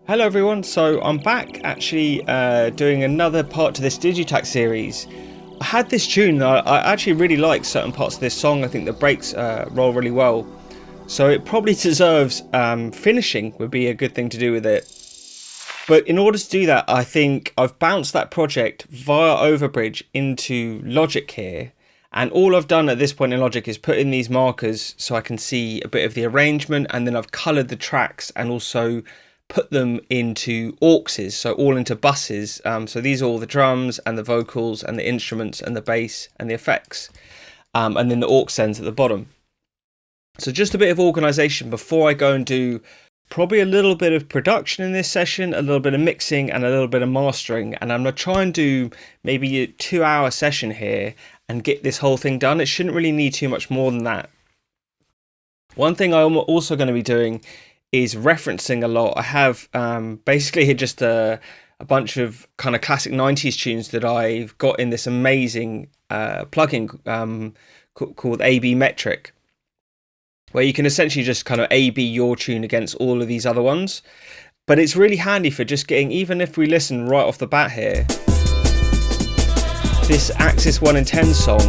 Hello everyone, so I'm back actually doing another part to this Digitakt series. I had this tune, I actually really like certain parts of this song. I think the breaks roll really well. So it probably deserves finishing would be a good thing to do with it. But in order to do that, I think I've bounced that project via Overbridge into Logic here. And all I've done at this point in Logic is put in these markers so I can see a bit of the arrangement, and then I've coloured the tracks and also put them into auxes, so all into buses. So these are all the drums and the vocals and the instruments and the bass and the effects. And then the aux ends at the bottom. So just a bit of organisation before I go and do probably a little bit of production in this session, a little bit of mixing and a little bit of mastering. And I'm going to try and do maybe a 2-hour session here and get this whole thing done. It shouldn't really need too much more than that. One thing I'm also going to be doing is referencing a lot. I have basically just a bunch of kind of classic 90s tunes that I've got in this amazing plugin called AB Metric, where you can essentially just kind of A/B your tune against all of these other ones. But it's really handy for just getting, even if we listen right off the bat here, this Axis 1 in 10 song,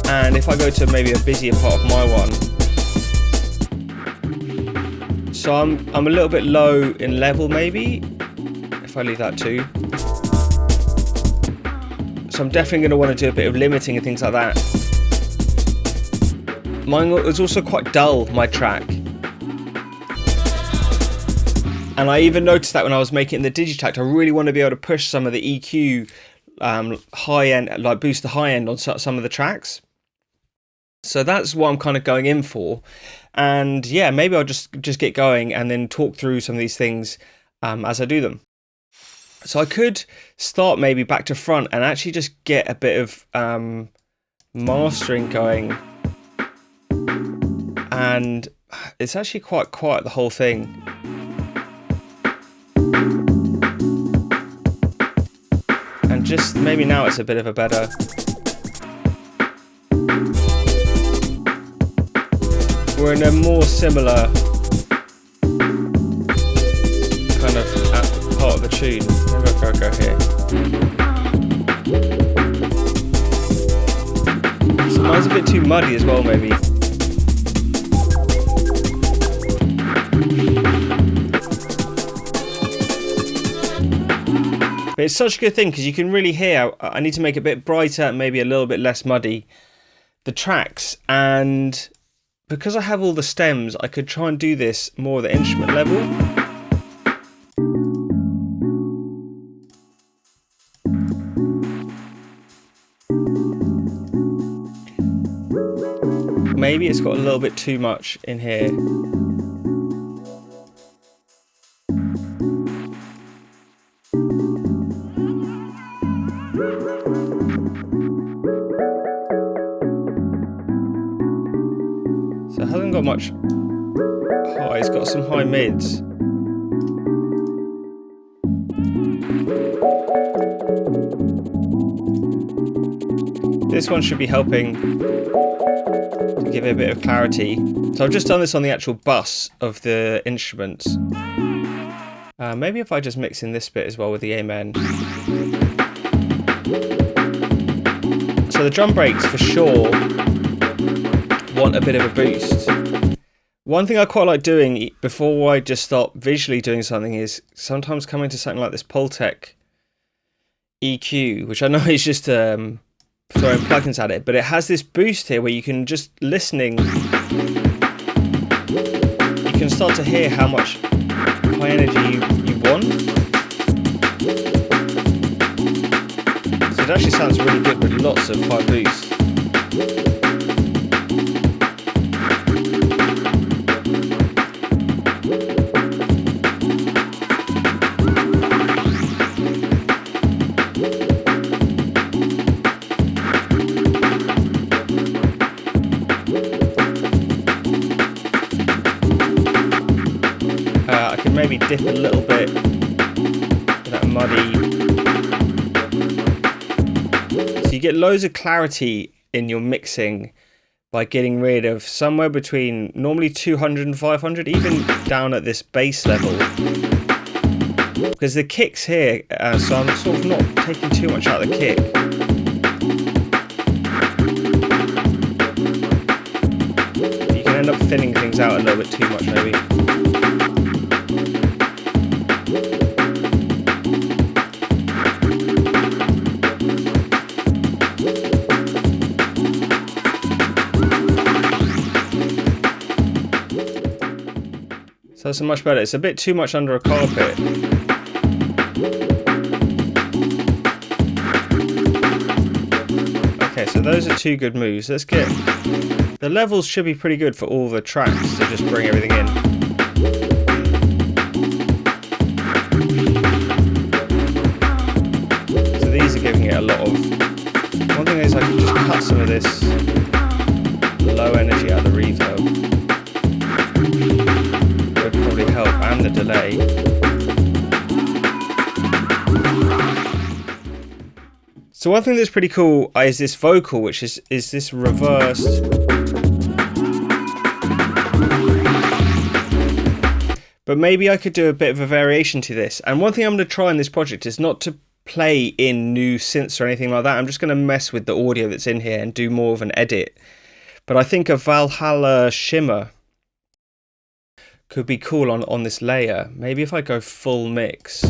and if I go to maybe a busier part of my one, so I'm a little bit low in level maybe, if I leave that too. So I'm definitely going to want to do a bit of limiting and things like that. Mine was also quite dull, my track. And I even noticed that when I was making the Digitakt, I really want to be able to push some of the EQ high end, like boost the high end on some of the tracks. So that's what I'm kind of going in for. And yeah, maybe I'll just get going and then talk through some of these things as I do them. So I could start maybe back to front and actually just get a bit of mastering going. And it's actually quite quiet, the whole thing. And just maybe now it's a bit of a better. We're in a more similar kind of part of the tune. Maybe I'll go here. So mine's a bit too muddy as well, maybe. But it's such a good thing because you can really hear. I need to make it a bit brighter and maybe a little bit less muddy, the tracks. And because I have all the stems, I could try and do this more at the instrument level. Maybe it's got a little bit too much in here. So it hasn't got much high, it's got some high mids. This one should be helping to give it a bit of clarity. So I've just done this on the actual bus of the instruments. Maybe if I just mix in this bit as well with the amen. So the drum breaks for sure want a bit of a boost. One thing I quite like doing before I just start visually doing something is sometimes coming to something like this Pultec EQ, which I know is just throwing plugins at it, but it has this boost here where you can just listening, you can start to hear how much high energy you want. So it actually sounds really good with lots of high boost. I can maybe dip a little bit in that muddy. So you get loads of clarity in your mixing by getting rid of somewhere between normally 200 and 500, even down at this bass level. because the kick's here, so I'm sort of not taking too much out of the kick. You can end up thinning things out a little bit too much, maybe. So that's much better. It's a bit too much under a carpet. Okay, so those are two good moves. Let's get... The levels should be pretty good for all the tracks to just bring everything in. So these are giving it a lot of... One thing is I can just cut some of this low energy out of the reverb. Help, and the delay. So one thing that's pretty cool is this vocal, which is this reversed. But maybe I could do a bit of a variation to this. And one thing I'm going to try in this project is not to play in new synths or anything like that. I'm just going to mess with the audio that's in here and do more of an edit. But I think a Valhalla shimmer could be cool on this layer. Maybe if I go full mix.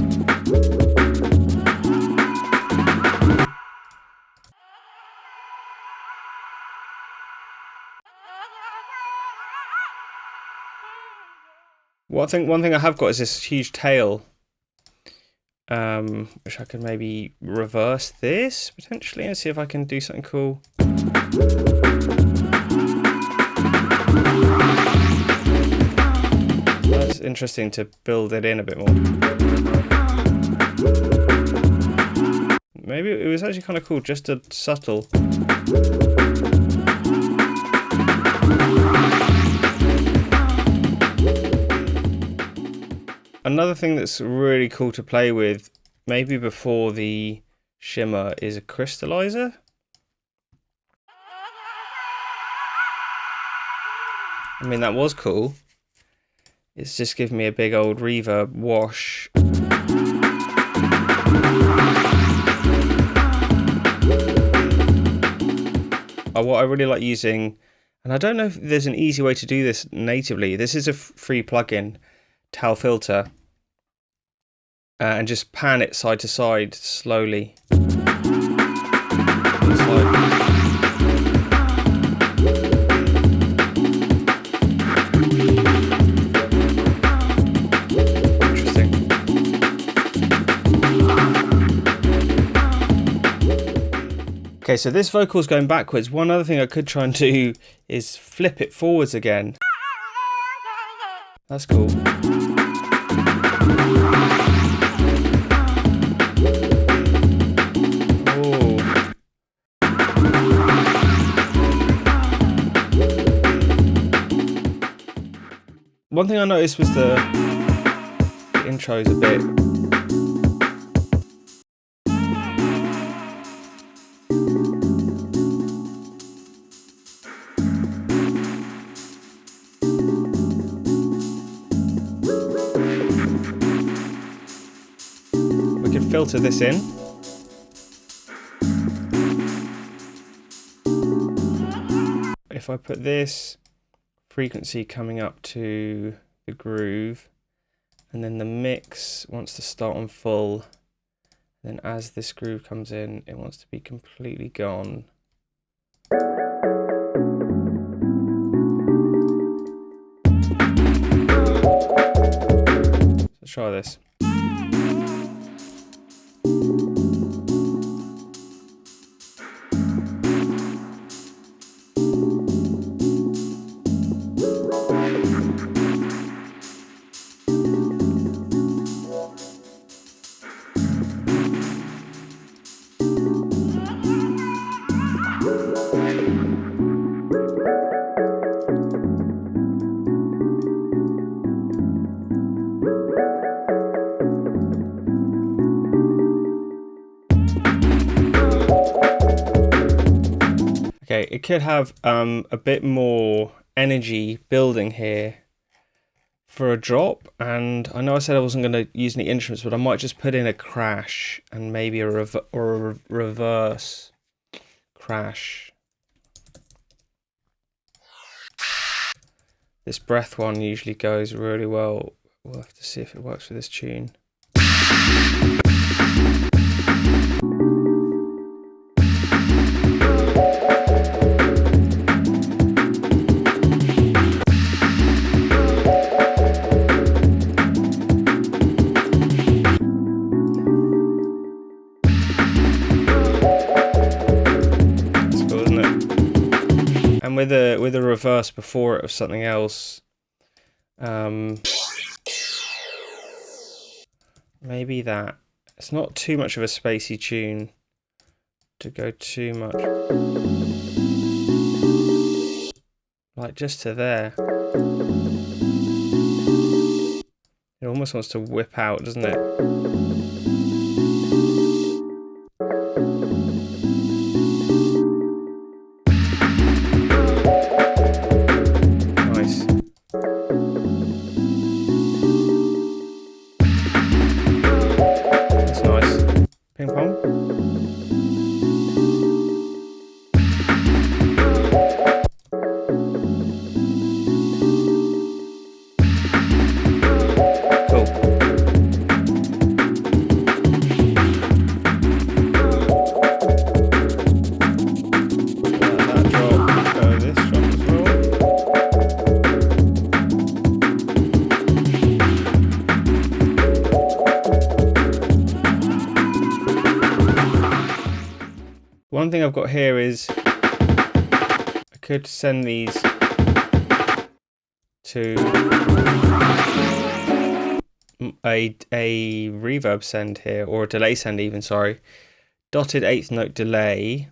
One thing I have got is this huge tail, which I could maybe reverse this potentially and see if I can do something cool. That's interesting to build it in a bit more. Maybe it was actually kind of cool, just a subtle. Another thing that's really cool to play with, maybe before the shimmer, is a crystallizer. I mean, that was cool. It's just giving me a big old reverb wash. What I really like using, and I don't know if there's an easy way to do this natively. This is a free plugin, Tau Filter, and just pan it side to side slowly. Okay, so this vocal's going backwards. One other thing I could try and do is flip it forwards again. That's cool. Oh. One thing I noticed was the intro's a bit... filter this in. If I put this frequency coming up to the groove, and then the mix wants to start on full, then as this groove comes in, it wants to be completely gone. Let's try this. Okay, it could have a bit more energy building here for a drop, and I know I said I wasn't going to use any instruments, but I might just put in a crash and maybe a reverse crash. This breath one usually goes really well. We'll have to see if it works for this tune. With a reverse before it of something else, maybe that. It's not too much of a spacey tune to go too much, like just to there. It almost wants to whip out, doesn't it? Ping pong. Cool. That drop, this drop as well. One thing I've got here is I could send these to a reverb send here, or a delay send even, sorry. Dotted eighth note delay.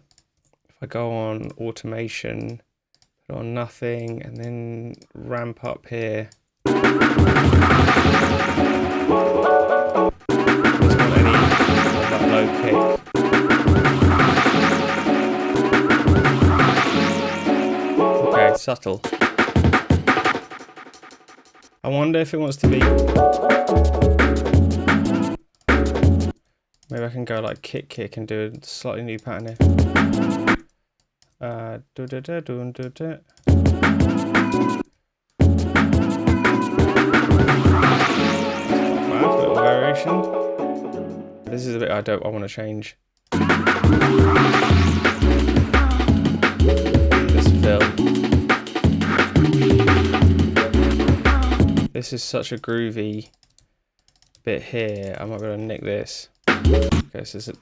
If I go on automation, put on nothing, and then ramp up here. Doesn't want any of that low kick. Subtle. I wonder if it wants to be. Maybe I can go like kick and do a slightly new pattern here. Do. Little variation. This is a bit I want to change. This fill. This is such a groovy bit here. I might be able to nick this. Okay, so this is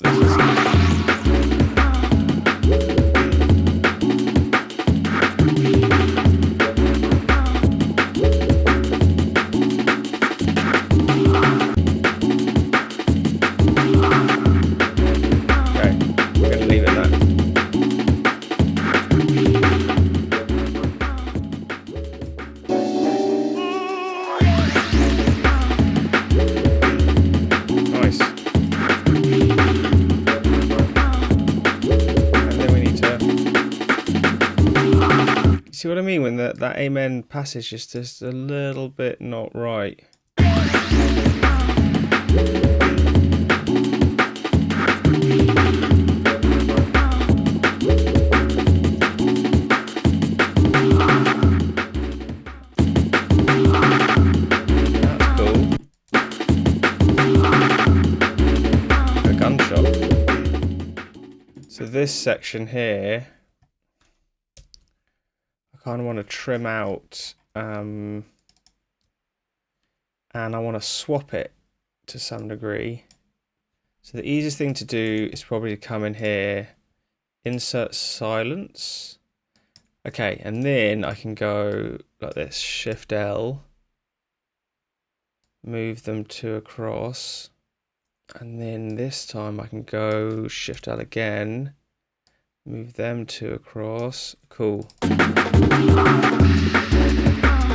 see what I mean when that amen passage is just a little bit not right. That's cool. A gunshot. So this section here, kind of want to trim out, and I want to swap it to some degree. So the easiest thing to do is probably to come in here, insert silence. Okay, and then I can go like this, Shift L, move them to across, and then this time I can go Shift L again, move them to across. Cool.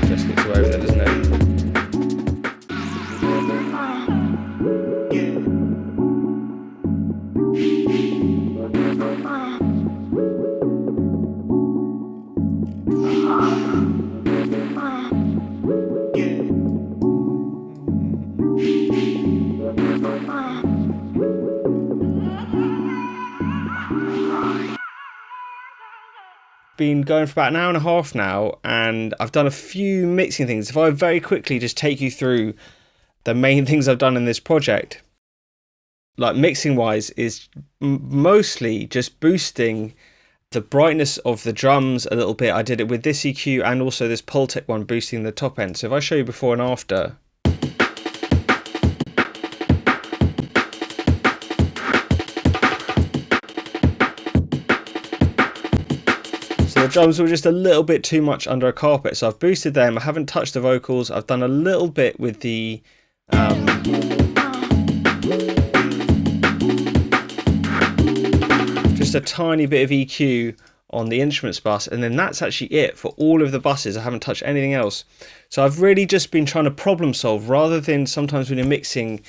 Just gets away with it, doesn't it? Been going for about an hour and a half now, and I've done a few mixing things. If I very quickly just take you through the main things I've done in this project, like mixing wise, is mostly just boosting the brightness of the drums a little bit. I did it with this EQ and also this Pultec one, boosting the top end. So if I show you before and after, so the drums were just a little bit too much under a carpet, so I've boosted them. I haven't touched the vocals. I've done a little bit with the just a tiny bit of EQ on the instruments bus, and then that's actually it for all of the buses. I haven't touched anything else. So I've really just been trying to problem solve, rather than sometimes when you're mixing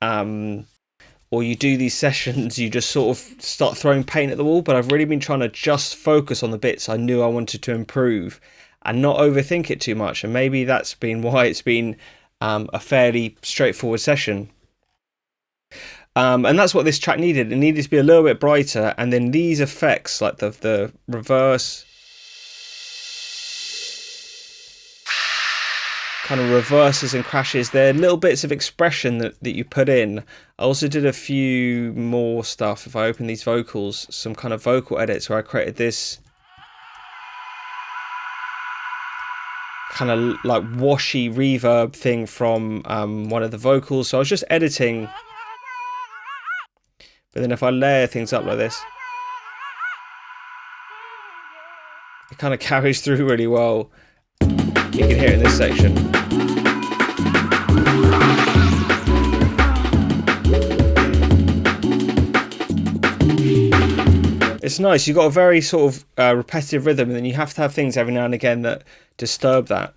or you do these sessions, you just sort of start throwing paint at the wall. But I've really been trying to just focus on the bits I knew I wanted to improve and not overthink it too much. And maybe that's been why it's been a fairly straightforward session. And that's what this track needed. It needed to be a little bit brighter, and then these effects, like the reverse, kind of reverses and crashes, they're little bits of expression that you put in. I also did a few more stuff. If I open these vocals, some kind of vocal edits where I created this kind of like washy reverb thing from one of the vocals. So I was just editing. But then if I layer things up like this, it kind of carries through really well. You can hear it in this section. It's nice. You've got a very sort of repetitive rhythm, and then you have to have things every now and again that disturb that.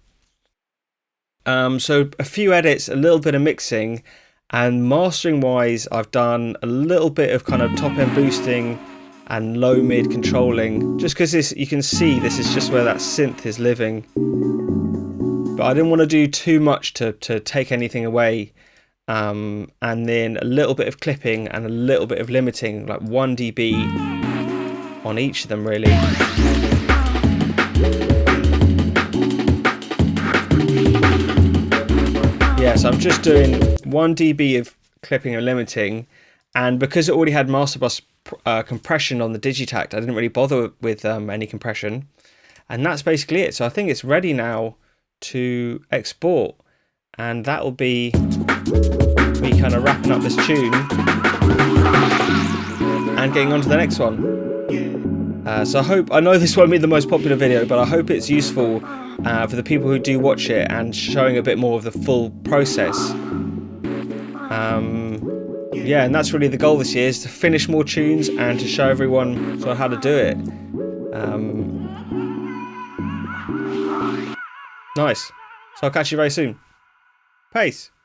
So a few edits, a little bit of mixing. And mastering wise, I've done a little bit of kind of top end boosting and low mid controlling, just because this, you can see this is just where that synth is living. But I didn't want to do too much to take anything away. And then a little bit of clipping and a little bit of limiting, like 1 dB on each of them really. Yeah, so I'm just doing 1 dB of clipping and limiting, and because it already had master bus compression on the Digitakt, I didn't really bother with any compression, and that's basically it. So I think it's ready now to export, and that will be me kind of wrapping up this tune and getting on to the next one. So I know this won't be the most popular video, but I hope it's useful for the people who do watch it and showing a bit more of the full process. Yeah, and that's really the goal this year, is to finish more tunes and to show everyone sort of how to do it. Nice. So I'll catch you very soon. Peace.